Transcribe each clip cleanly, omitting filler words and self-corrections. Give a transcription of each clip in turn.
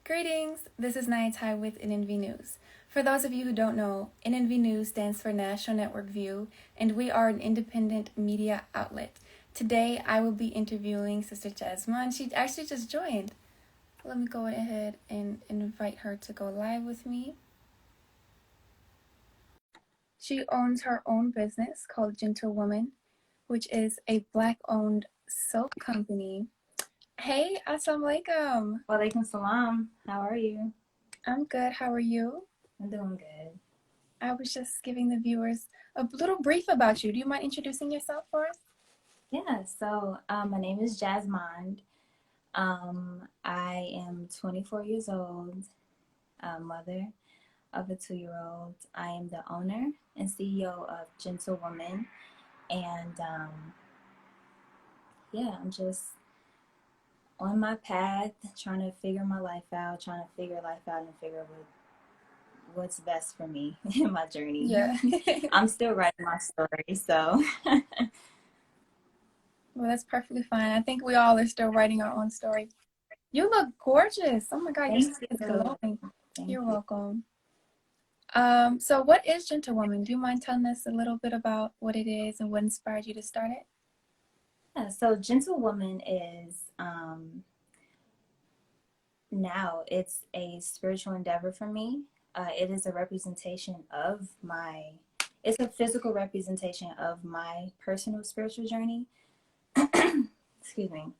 Greetings, this is Naitai with NNV News. For those of you who don't know, NNV News stands for National Network View, and we are an independent media outlet. Today, I will be interviewing Sister Jasmine. She actually just joined. Let me go ahead and invite her to go live with me. She owns her own business called Gentle Woman, which is a Black-owned soap company. Hey, assalamu alaikum. Walaikum salam. How are you? I'm good. How are you? I'm doing good. I was just giving the viewers a little brief about you. Do you mind introducing yourself for us? Yeah, so my name is Jasmine. I am 24 years old, mother of a 2-year-old. I am the owner and CEO of Gentle Woman. And I'm just on my path, trying to figure my life out, and figure what's best for me in my journey. Yeah. I'm still writing my story, so. Well, that's perfectly fine. I think we all are still writing our own story. You look gorgeous. Oh my God, your skin is glowing. You're welcome. So what is Gentle Woman? Do you mind telling us a little bit about what it is and what inspired you to start it? Yeah, so Gentle Woman is now it's a spiritual endeavor for me. It is a representation of it's a physical representation of my personal spiritual journey. Excuse me.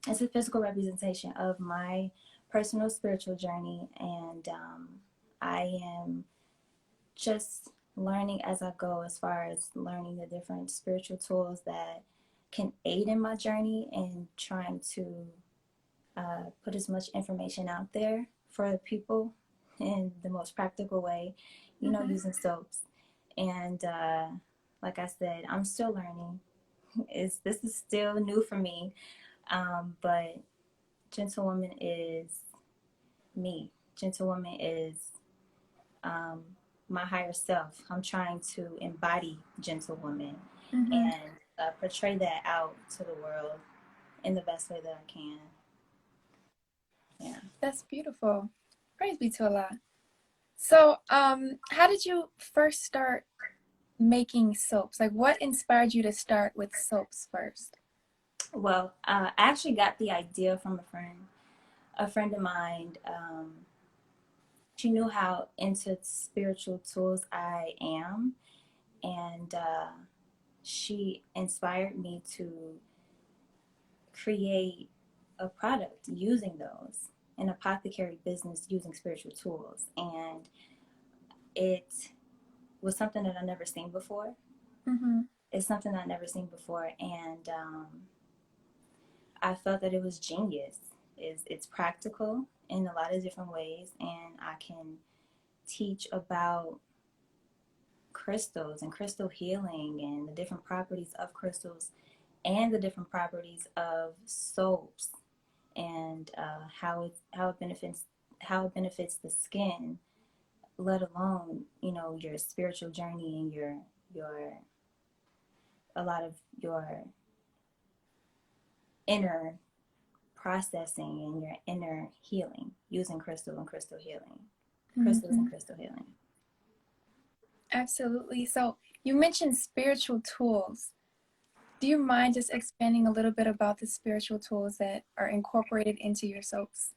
It's a physical representation of my personal spiritual journey, and I am just learning as I go, as far as learning the different spiritual tools that can aid in my journey, and trying to put as much information out there for people in the most practical way, using soaps. And like I said, I'm still learning. This is still new for me, but Gentle Woman is me. Gentle Woman is my higher self. I'm trying to embody Gentle Woman and portray that out to the world in the best way that I can. Yeah. That's beautiful. Praise be to Allah. So, how did you first start making soaps? Like, what inspired you to start with soaps first? Well, I actually got the idea from a friend. A friend of mine, she knew how into spiritual tools I am, and she inspired me to create a product using those, an apothecary business using spiritual tools. And it was something that I never seen before. It's something I've never seen before, and I felt that it was genius. It's practical in a lot of different ways, and I can teach about crystals and crystal healing and the different properties of crystals and the different properties of soaps, and how it benefits the skin, let alone your spiritual journey and your a lot of your inner processing and your inner healing using crystals and crystal healing. Absolutely. So you mentioned spiritual tools. Do you mind just expanding a little bit about the spiritual tools that are incorporated into your soaps?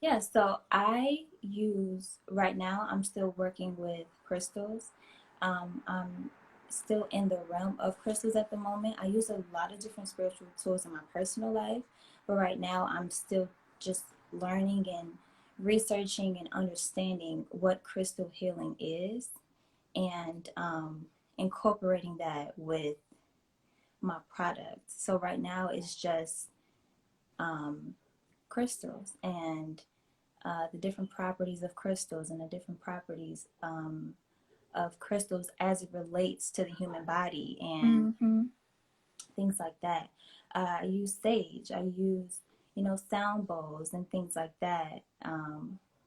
Yeah, so right now, I'm still working with crystals. I'm still in the realm of crystals at the moment. I use a lot of different spiritual tools in my personal life, but right now I'm still just learning and researching and understanding what crystal healing is, and incorporating that with my product. So right now it's just crystals, and the different properties of crystals, and the different properties of crystals as it relates to the human body, and things like that. I use sage. I use, sound bowls and things like that.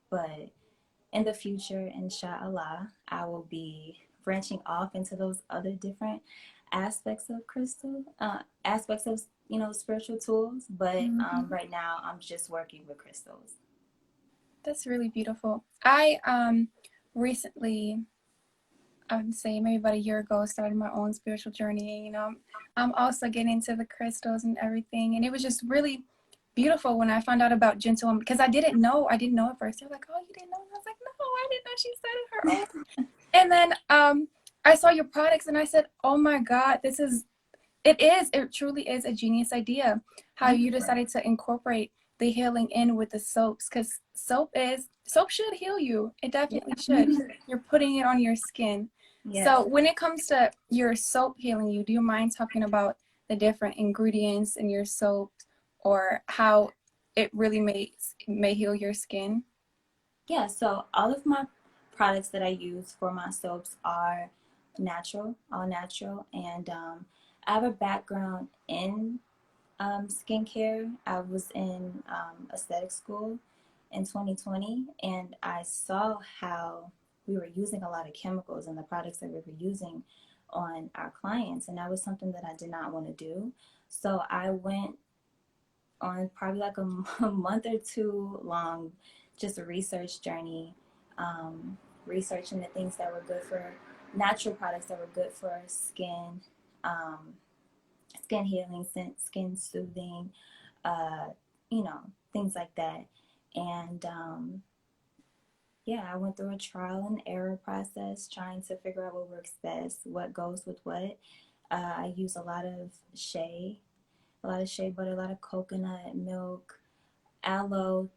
But in the future, inshallah, I will be branching off into those other different aspects of aspects of spiritual tools. But right now, I'm just working with crystals. That's really beautiful. I recently, I would say maybe about a year ago, started my own spiritual journey. I'm also getting into the crystals and everything, and it was just really beautiful when I found out about gentle woman because I didn't know. I didn't know at first. They were like, "Oh, you didn't know?" And I was like, "No, I didn't know she started her own." And then I saw your products, and I said, "Oh my God, it truly is a genius idea how you decided to incorporate the healing in with the soaps because soap should heal you. It definitely should. You're putting it on your skin. Yes. So when it comes to your soap healing you, do you mind talking about the different ingredients in your soap or how it really may heal your skin? Yeah, so all of my products that I use for my soaps are natural, all natural, and I have a background in skincare. I was in aesthetic school in 2020, and I saw how we were using a lot of chemicals in the products that we were using on our clients, and that was something that I did not want to do. So I went on probably like a month or two long, just a research journey, researching the things that were good for natural products that were good for skin, um, skin healing, skin soothing, uh, things like that. And yeah, I went through a trial and error process trying to figure out what works best, what goes with what. I use a lot of shea butter, a lot of coconut milk, aloe.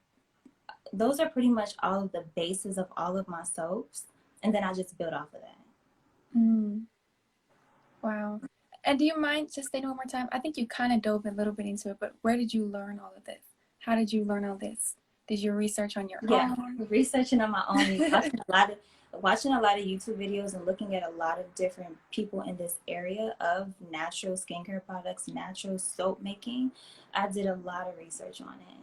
Those are pretty much all of the bases of all of my soaps. And then I just build off of that. Mm, wow. And do you mind just saying it one more time? I think you kind of dove a little bit into it, but where did you learn all of this? How did you learn all this? Did you research on your Yeah, own? researching on my own, watching a lot of YouTube videos and looking at a lot of different people in this area of natural skincare products, natural soap making. I did a lot of research on it,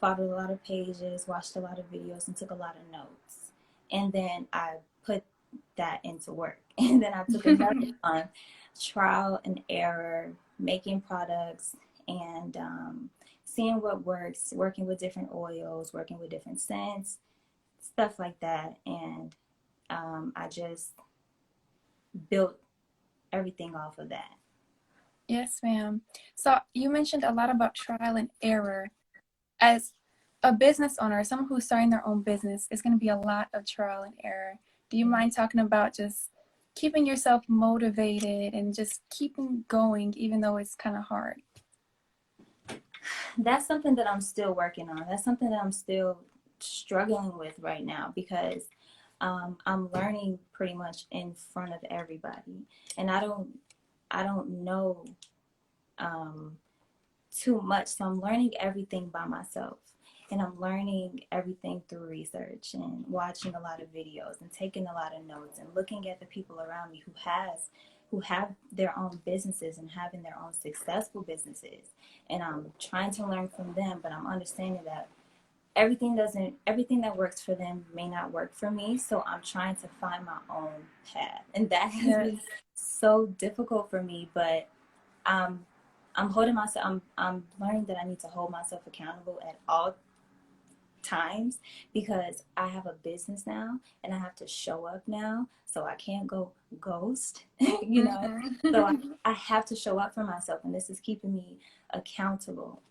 followed a lot of pages, watched a lot of videos, and took a lot of notes. And then I put that into work. And then I took another month, trial and error, making products, and seeing what works, working with different oils, working with different scents, stuff like that. And I just built everything off of that. Yes, ma'am. So you mentioned a lot about trial and error. As a business owner, someone who's starting their own business, is going to be a lot of trial and error. Do you mind talking about just keeping yourself motivated and just keeping going, even though it's kind of hard? That's something that I'm still working on. That's something that I'm still struggling with right now because I'm learning pretty much in front of everybody, and I don't know um, too much. So I'm learning everything by myself. And I'm learning everything through research and watching a lot of videos and taking a lot of notes and looking at the people around me who have their own businesses and having their own successful businesses. And I'm trying to learn from them, but I'm understanding that everything that works for them may not work for me. So I'm trying to find my own path. And that has Yes. been so difficult for me, but um, I'm holding myself. I'm learning that I need to hold myself accountable at all times because I have a business now and I have to show up now. So I can't go ghost, you know. So I have to show up for myself, and this is keeping me accountable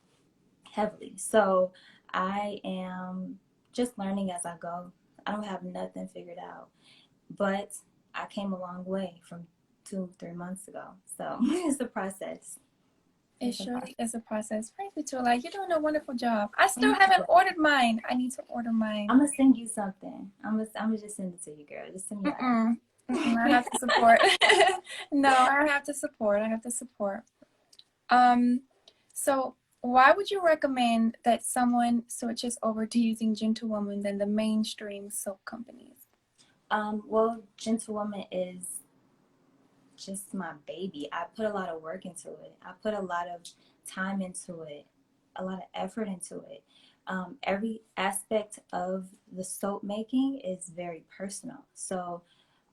heavily. So I am just learning as I go. I don't have nothing figured out, but I came a long way from 2, 3 months ago. So it's a process. It It's a process. surely is a process. Praise be to Allah. You're doing a wonderful job. I still haven't ordered mine. I need to order mine. I'm gonna send you something. I'm gonna just send it to you, girl. Just send me Mm-mm. Mm-mm. I have to support. No, I have to support. I have to support. Um, so why would you recommend that someone switches over to using Gentlewoman than the mainstream soap companies? well, Gentlewoman is just my baby. I put a lot of work into it. I put a lot of time into it, a lot of effort into it. Every aspect of the soap making is very personal. So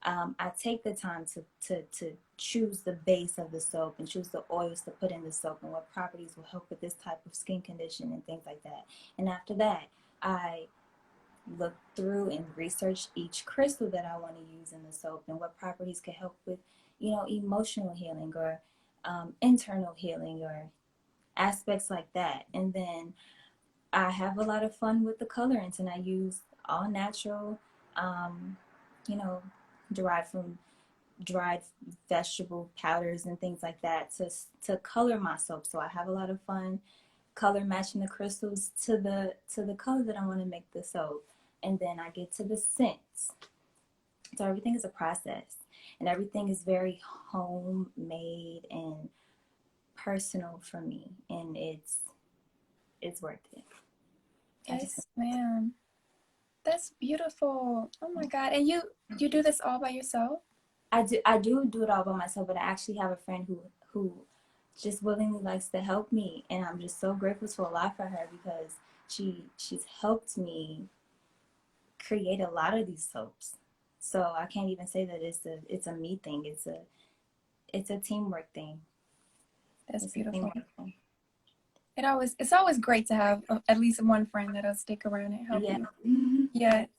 I take the time to choose the base of the soap and choose the oils to put in the soap and what properties will help with this type of skin condition and things like that. And after that, I look through and research each crystal that I want to use in the soap and what properties could help with, emotional healing or internal healing or aspects like that. And then I have a lot of fun with the colorants, and I use all natural, um, you know, derived from dried vegetable powders and things like that to color my soap. So I have a lot of fun color matching the crystals to the color that I want to make the soap. And then I get to the scents. So everything is a process, and everything is very homemade and personal for me, and it's worth it. I just Yes, ma'am. That's beautiful. Oh my God. And you do this all by yourself? I do it all by myself, but I actually have a friend who just willingly likes to help me, and I'm just so grateful to Allah for her because she's helped me create a lot of these soaps. So I can't even say that it's a me thing. It's a teamwork thing. That's It's a beautiful. teamwork thing. It's always great to have at least one friend that'll stick around and help Yeah. you. Yes.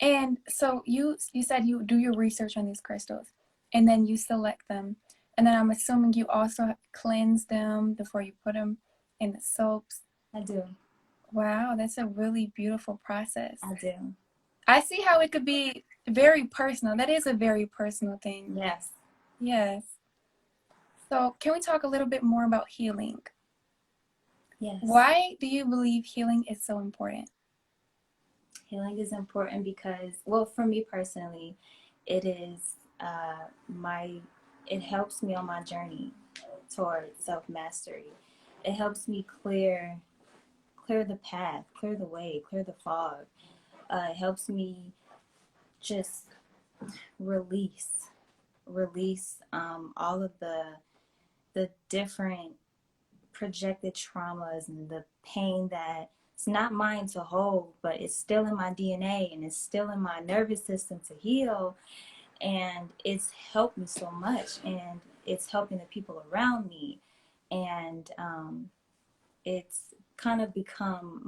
And so you said you do your research on these crystals and then you select them. And then I'm assuming you also cleanse them before you put them in the soaps. I do. Wow, that's a really beautiful process. I do. I see how it could be very personal. That is a very personal thing. Yes. Yes. So, can we talk a little bit more about healing? Yes. Why do you believe healing is so important? Healing is important because, well, for me personally, it is my it helps me on my journey toward self mastery. It helps me clear the path, clear the way, clear the fog. It helps me just release all of the different projected traumas and the pain that it's not mine to hold, but it's still in my DNA and it's still in my nervous system to heal. And it's helped me so much, and it's helping the people around me. And it's kind of become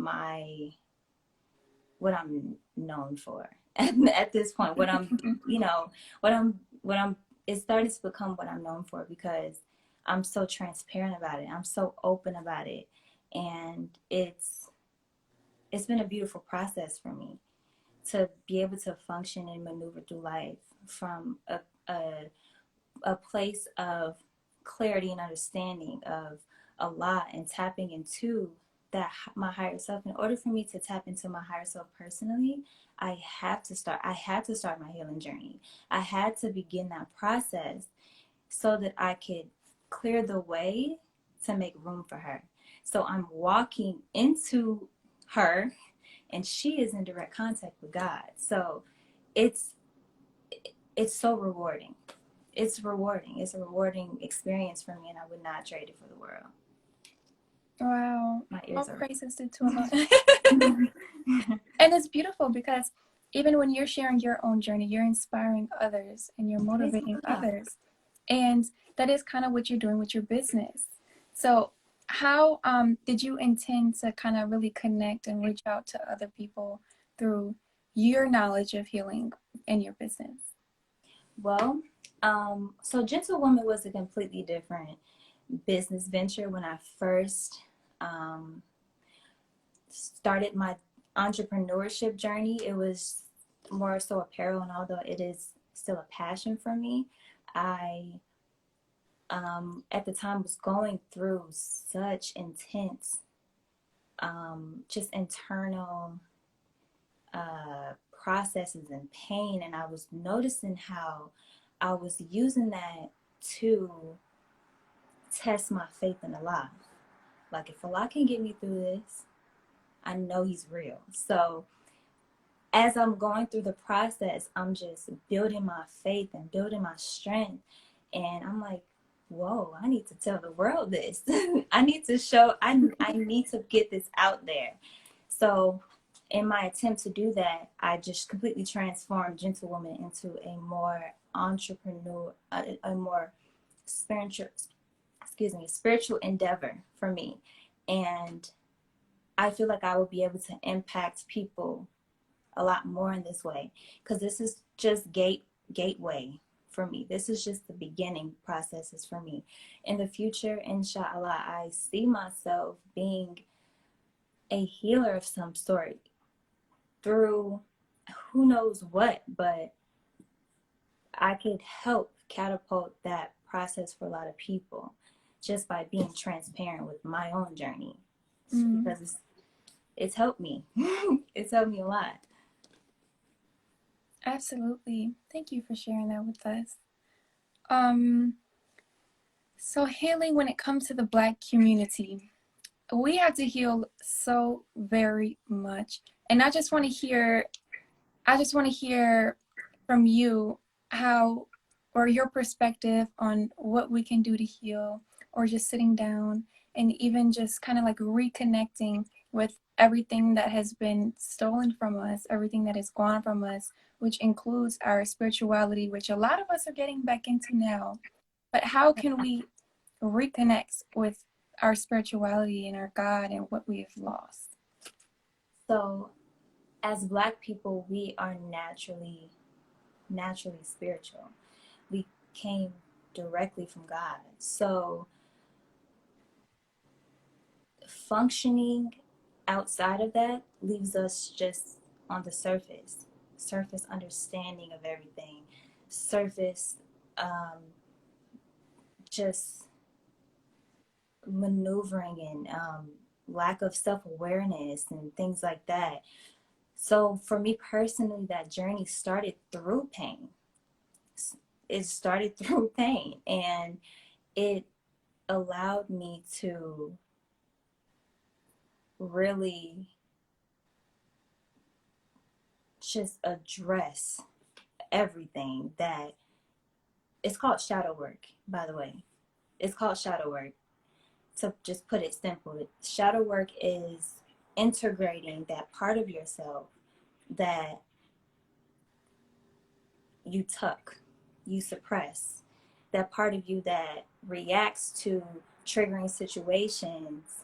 what I'm known for at this point. What I'm it's starting to become what I'm known for because I'm so transparent about it. I'm so open about it, and it's been a beautiful process for me to be able to function and maneuver through life from a place of clarity and understanding of Allah and tapping into that my higher self. In order for me to tap into my higher self personally, I had to start my healing journey. I had to begin that process so that I could clear the way to make room for her. So I'm walking into her, and she is in direct contact with God. So it's it's so rewarding. It's rewarding. It's a rewarding experience for me, and I would not trade it for the world. Wow. My All ears are. praises to Allah. And it's beautiful because even when you're sharing your own journey, you're inspiring others and you're motivating others. And that is kind of what you're doing with your business. So, how did you intend to kind of really connect and reach out to other people through your knowledge of healing in your business? Well, so Gentle Woman was a completely different business venture when I first started my entrepreneurship journey. It was more so apparel, and although it is still a passion for me, I at the time was going through such intense just internal processes and pain, and I was noticing how I was using that to test my faith in Allah. Like, if Allah can get me through this, I know He's real. So as I'm going through the process, I'm just building my faith and building my strength. And I'm like, whoa, I need to tell the world this. I need to I need to get this out there. So in my attempt to do that, I just completely transformed Gentle Woman into a more entrepreneur, a more spiritual, spiritual endeavor for me. And I feel like I will be able to impact people a lot more in this way, because this is just gateway for me. This is just the beginning processes for me. In the future, inshallah, I see myself being a healer of some sort through who knows what, but I could help catapult that process for a lot of people just by being transparent with my own journey, because it's helped me. It's helped me a lot. Absolutely. Thank you for sharing that with us. So healing when it comes to the Black community, we have to heal so very much. And I just want to hear from you how, or your perspective on what we can do to heal, or just sitting down and even just kind of like reconnecting with everything that has been stolen from us, everything that is gone from us, which includes our spirituality, which a lot of us are getting back into now. But how can we reconnect with our spirituality and our God and what we have lost? So, as Black people, we are naturally spiritual. We came directly from God. So, functioning outside of that leaves us just on the surface understanding of everything, surface just maneuvering and lack of self-awareness and things like that. So for me personally, that journey started through pain. It started through pain, and it allowed me to really just address everything that it's called shadow work, by the way. It's called shadow work. To just put it simple, shadow work is integrating that part of yourself that you tuck, you suppress, that part of you that reacts to triggering situations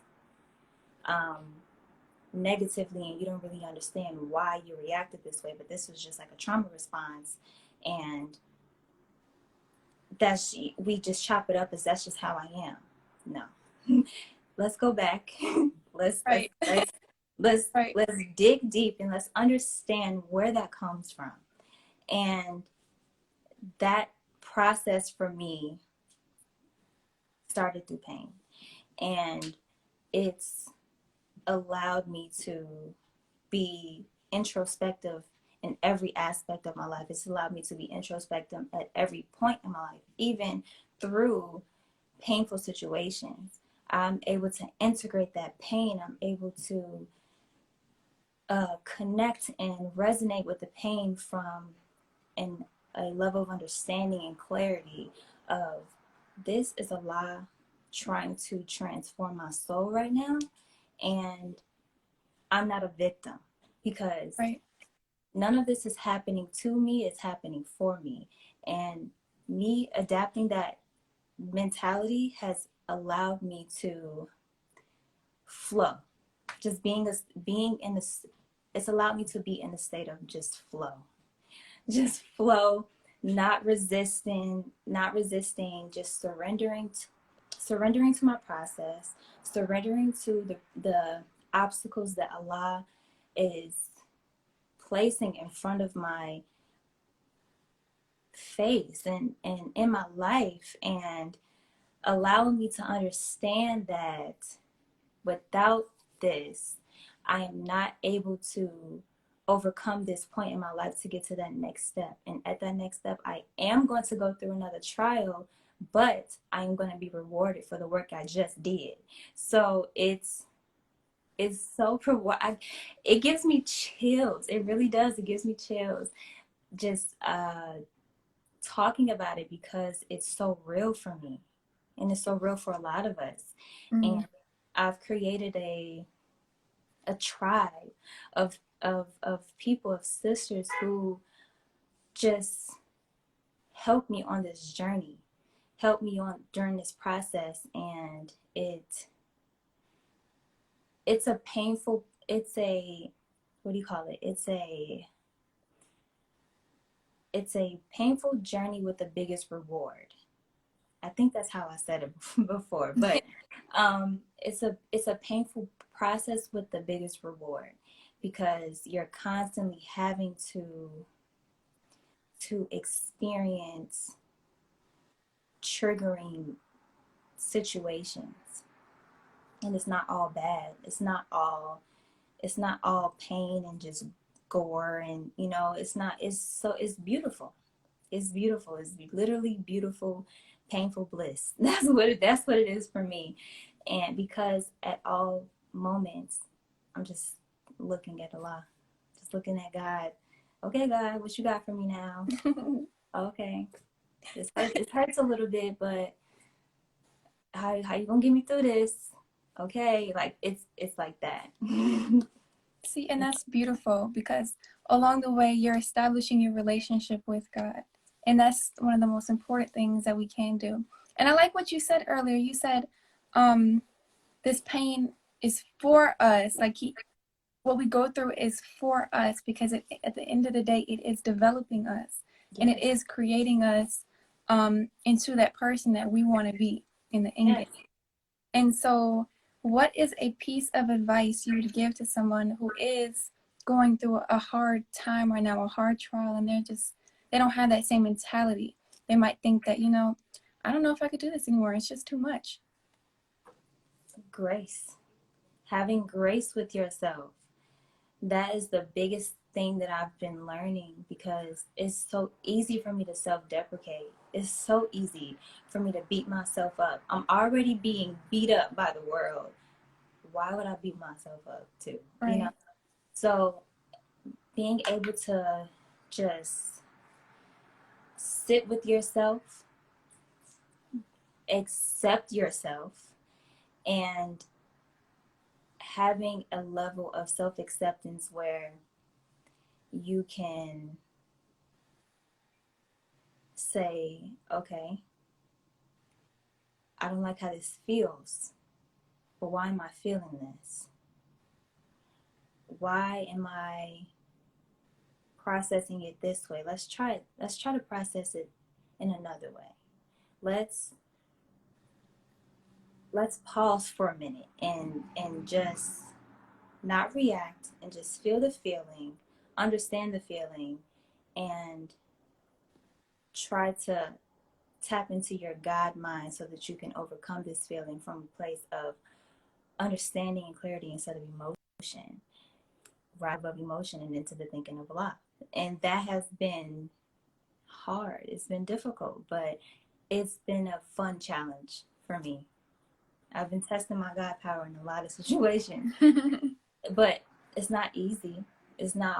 negatively, and you don't really understand why you reacted this way, but this was just like a trauma response. And that's, we just chop it up as that's just how I am. No. Let's go back. let's let's Right. let's let's Right. let's dig deep and let's understand where that comes from. And that process for me started through pain, and it's allowed me to be introspective in every aspect of my life. It's allowed me to be introspective at every point in my life, even through painful situations. I'm able to integrate that pain. I'm able to connect and resonate with the pain from a level of understanding and clarity of, this is Allah trying to transform my soul right now, and I'm not a victim, because Right. none of this is happening to me, it's happening for me. And me adapting that mentality has allowed me to flow. Just being in this, it's allowed me to be in the state of just flow. Just flow, not resisting, just surrendering to my process, surrendering to the obstacles that Allah is placing in front of my face and in my life, and allowing me to understand that without this, I am not able to overcome this point in my life to get to that next step. And at that next step, I am going to go through another trial, but I am going to be rewarded for the work I just did. So it's so it gives me chills. It really does. It gives me chills just talking about it, because it's so real for me, and it's so real for a lot of us. And I've created a tribe of people, of sisters who just help me on this journey, help me on during this process. And it's a painful, it's a what do you call it? It's a painful journey with the biggest reward. I think that's how I said it before, but it's a painful process with the biggest reward, because you're constantly having to experience triggering situations, and it's not all bad. It's not all pain and just gore, and it's not. It's beautiful. It's beautiful. It's literally beautiful, painful bliss. That's what it is for me. And because at all moments, I'm just looking at Allah, just looking at God. Okay, God, what you got for me now? Okay, it hurts a little bit, but how you gonna get me through this? Okay, like it's like that. See, and that's beautiful because along the way, you're establishing your relationship with God. And that's one of the most important things that we can do. And I like what you said earlier. You said, this pain is for us. Like, what we go through is for us because at the end of the day, it is developing us and it Yes. is creating us into that person that we want to be in the end game. Yes. And so, what is a piece of advice you would give to someone who is going through a hard time right now, a hard trial, and they don't have that same mentality? They might think that, I don't know if I could do this anymore. It's just too much. Grace. Having grace with yourself. That is the biggest thing that I've been learning, because it's so easy for me to self-deprecate. It's so easy for me to beat myself up. I'm already being beat up by the world. Why would I beat myself up too? Right. So being able to just sit with yourself, accept yourself, and having a level of self-acceptance where you can say, okay, I don't like how this feels, but why am I feeling this? Why am I processing it this way? Let's try to process it in another way. Let's pause for a minute and just not react, and just feel the feeling, understand the feeling, and try to tap into your God mind so that you can overcome this feeling from a place of understanding and clarity instead of emotion, right above emotion and into the thinking of Allah. And that has been hard. It's been difficult, but it's been a fun challenge for me. I've been testing my God power in a lot of situations, but it's not easy. It's not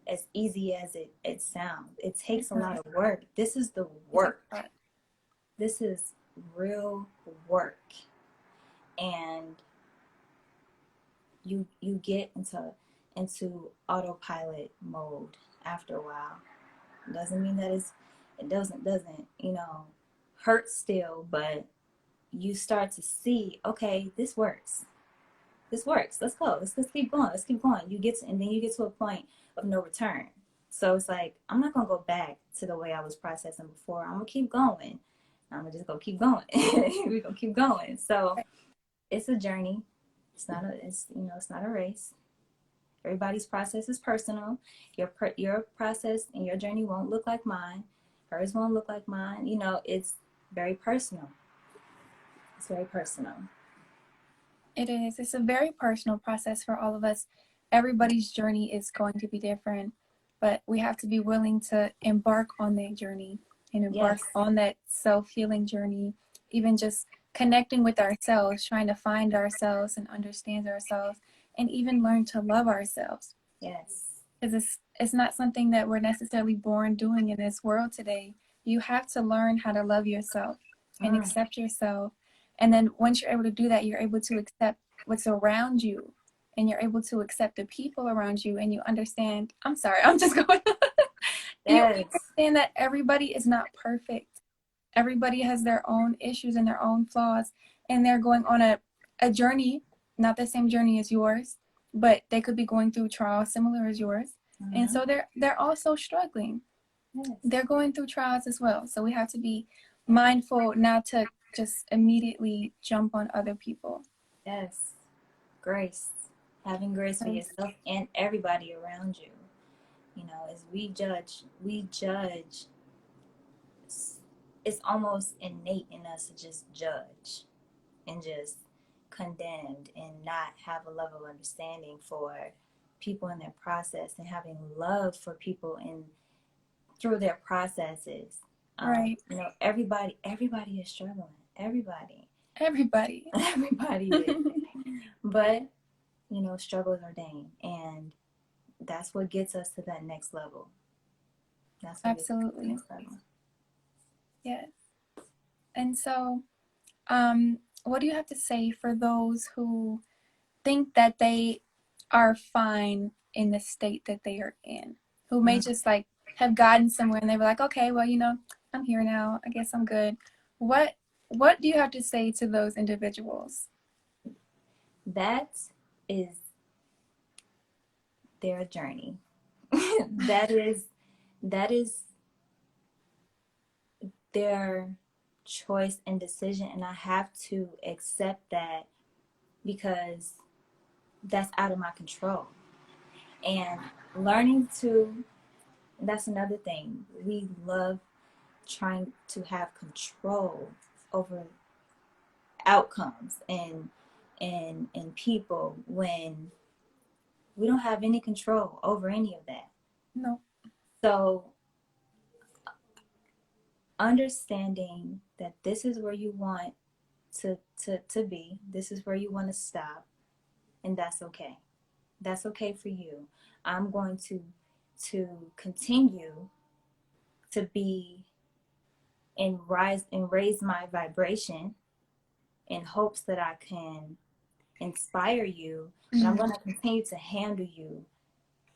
as easy as it sounds. It takes a lot of work. This is the work. This is real work. And you get into autopilot mode after a while. It doesn't mean that it doesn't hurt still, but you start to see, okay, this works. This works. Let's go. Let's keep going. Let's keep going. And then you get to a point of no return. So it's like, I'm not gonna go back to the way I was processing before. I'm gonna keep going. I'm gonna just go keep going. We're gonna keep going. So it's a journey. It's not a race. Everybody's process is personal. Your process and your journey won't look like mine. Hers won't look like mine. It's very personal. It's very personal. It is. It's a very personal process for all of us. Everybody's journey is going to be different, but we have to be willing to embark on that journey and embark on that self-healing journey, even just connecting with ourselves, trying to find ourselves and understand ourselves, and even learn to love ourselves. Yes. Because it's not something that we're necessarily born doing in this world today. You have to learn how to love yourself and accept yourself. And then once you're able to do that, you're able to accept what's around you, and you're able to accept the people around you, and you understand, I'm sorry, I'm just going, you understand that everybody is not perfect. Everybody has their own issues and their own flaws, and they're going on a journey, not the same journey as yours, but they could be going through trials similar as yours. And so they're also struggling. Yes. They're going through trials as well. So we have to be mindful not to just immediately jump on other people. Yes. Grace. Having grace for yourself and everybody around you. You know, as we judge, it's almost innate in us to just judge and just condemn and not have a level of understanding for people in their process and having love for people in through their processes. Right. You know, everybody is struggling. Everybody is. But, you know, struggle is ordained, and that's what gets us to that next level. That's what Absolutely. gets us to the next level. Yes. And so, what do you have to say for those who think that they are fine in the state that they are in, who may just like have gotten somewhere and they were like, okay, well, you know, I'm here now. I guess I'm good. What do you have to say to those individuals? That is their journey. that is their choice and decision, and I have to accept that because that's out of my control. And learning to, that's another thing, we love trying to have control over outcomes and people when we don't have any control over any of that. No. So understanding that this is where you want to be, this is where you want to stop, and that's okay. That's okay for you. I'm going to continue to be and raise my vibration in hopes that I can inspire you, but I'm going to continue to handle you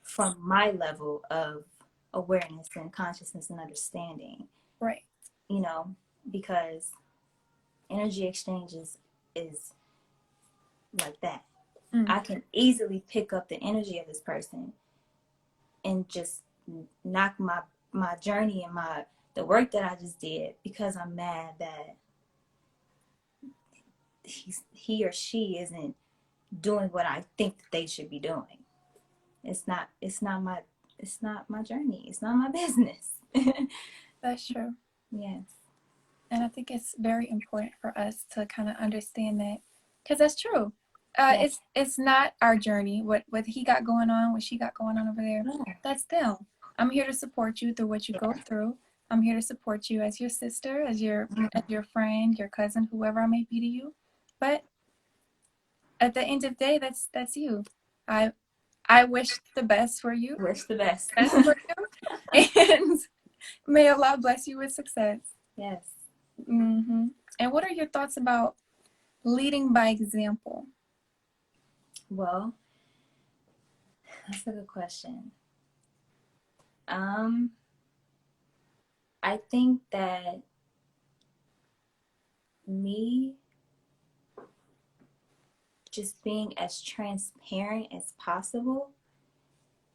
from my level of awareness and consciousness and understanding. Right. You know, because energy exchanges is like that. I can easily pick up the energy of this person and just knock my journey and the work that I just did because I'm mad that he or she isn't doing what I think that they should be doing. It's not my journey. It's not my business. That's true. Yes. And I think it's very important for us to kind of understand that, because that's true. It's not our journey. What he got going on, what she got going on over there, that's them. I'm here to support you through what you go through. I'm here to support you as your sister, as your friend, your cousin, whoever I may be to you. But at the end of the day, that's you. I wish the best for you. Wish the best. Best for you. And may Allah bless you with success. Yes. Mm-hmm. And what are your thoughts about leading by example? Well, that's a good question. I think that me just being as transparent as possible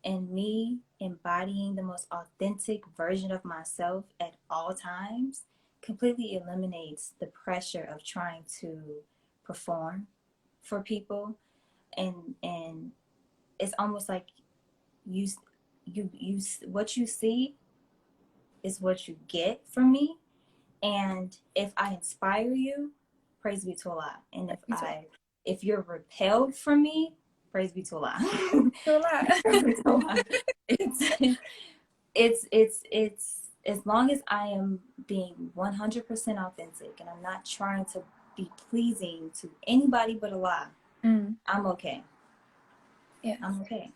and me embodying the most authentic version of myself at all times completely eliminates the pressure of trying to perform for people, and it's almost like you what you see is what you get from me, and if I inspire you, praise be to Allah, and if you're repelled from me, praise be to Allah. It's as long as I am being 100% authentic and I'm not trying to be pleasing to anybody but Allah, I'm okay. Yeah, I'm okay.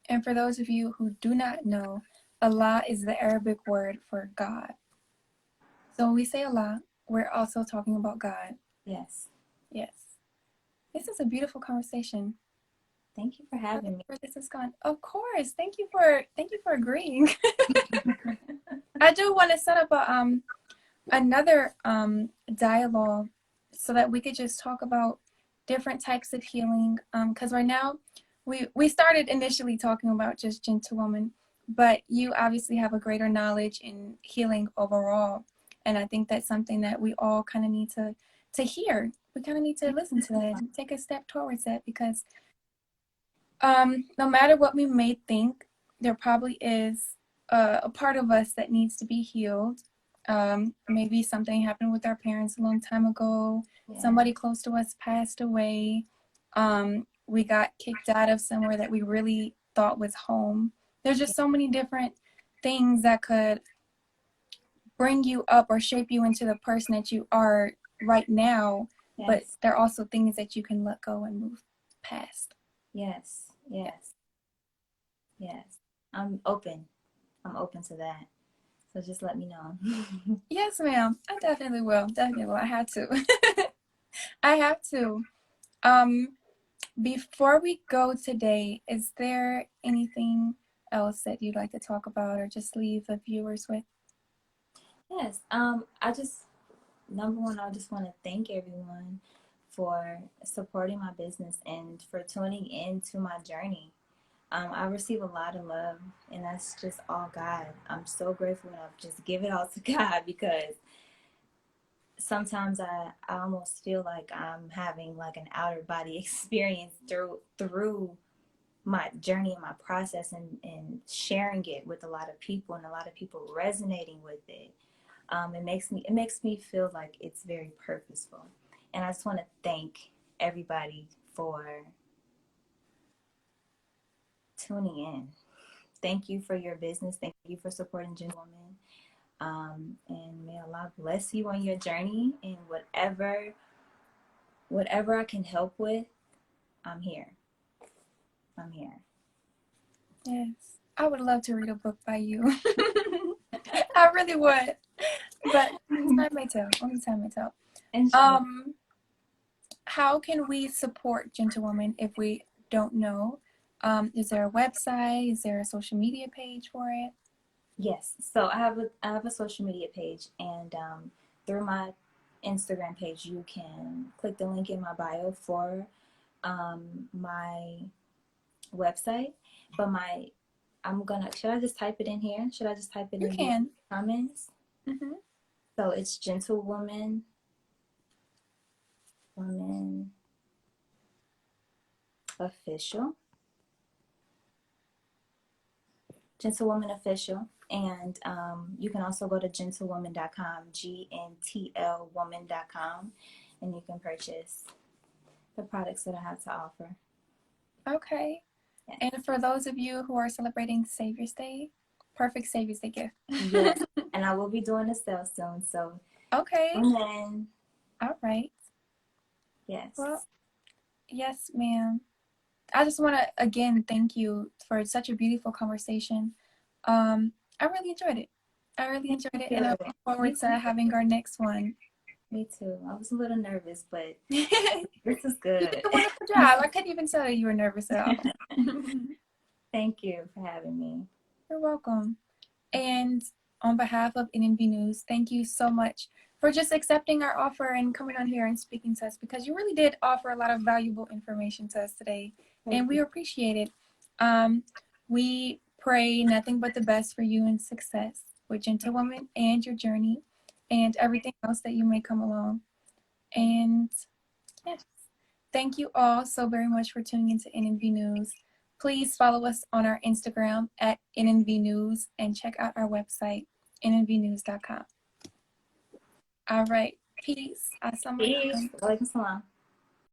And for those of you who do not know, Allah is the Arabic word for God. So when we say Allah, we're also talking about God. Yes. Yes. This is a beautiful conversation. Thank you for having me. Where this has gone. Of course. Thank you for agreeing. I do want to set up another dialogue so that we could just talk about different types of healing. Because right now, we started initially talking about just gentlewoman, but you obviously have a greater knowledge in healing overall, and I think that's something that we all kind of need to hear. We kind of need to listen to that and take a step towards that, because no matter what we may think, there probably is a part of us that needs to be healed. Maybe something happened with our parents a long time ago. Yeah. Somebody close to us passed away. We got kicked out of somewhere that we really thought was home. There's just so many different things that could bring you up or shape you into the person that you are right now. Yes. But there are also things that you can let go and move past. Yes. Yes. Yes. I'm open to that. So just let me know. Yes, ma'am. I definitely will. Definitely will. I have to. I have to. Before we go today, is there anything else that you'd like to talk about or just leave the viewers with? Yes. Number one, I just want to thank everyone for supporting my business and for tuning into my journey. I receive a lot of love, and that's just all God. I'm so grateful, and I just give it all to God, because sometimes I almost feel like I'm having like an outer body experience through my journey and my process, and sharing it with a lot of people, and a lot of people resonating with it. It makes me feel like it's very purposeful, and I just want to thank everybody for tuning in. Thank you for your business. Thank you for supporting Gentlewoman. And may Allah bless you on your journey, and whatever I can help with, I'm here. Yes. I would love to read a book by you. I really would. But time may tell. Only time may tell. How can we support Gentlewoman if we don't know? Is there a website? Is there a social media page for it? Yes. So I have a social media page, and through my Instagram page, you can click the link in my bio for my website. But should I just type it in here? Should I just type it in the comments? Mm-hmm. So it's Gentlewoman Official. Gentlewoman Official. And you can also go to gentlewoman.com, GNTLwoman.com, and you can purchase the products that I have to offer. Okay. Yes. And for those of you who are celebrating Savior's Day, perfect Savior's Day gift. Yes. And I will be doing a sale soon. So okay. And all right. Yes. Well, yes, ma'am. I just want to again thank you for such a beautiful conversation. I really enjoyed it. And I look forward to having our next one. Me too. I was a little nervous, but this is good. You did a wonderful job. I couldn't even tell you were nervous at all. Thank you for having me. You're welcome. And on behalf of NNV News, thank you so much for just accepting our offer and coming on here and speaking to us, because you really did offer a lot of valuable information to us today, and we appreciate it. We pray nothing but the best for you and success with Gentlewoman and your journey and everything else that you may come along. And yes, thank you all so very much for tuning into NNV News. Please follow us on our Instagram at NNV News and check out our website, nnvnews.com. All right. Peace. Peace. Walaikum salam.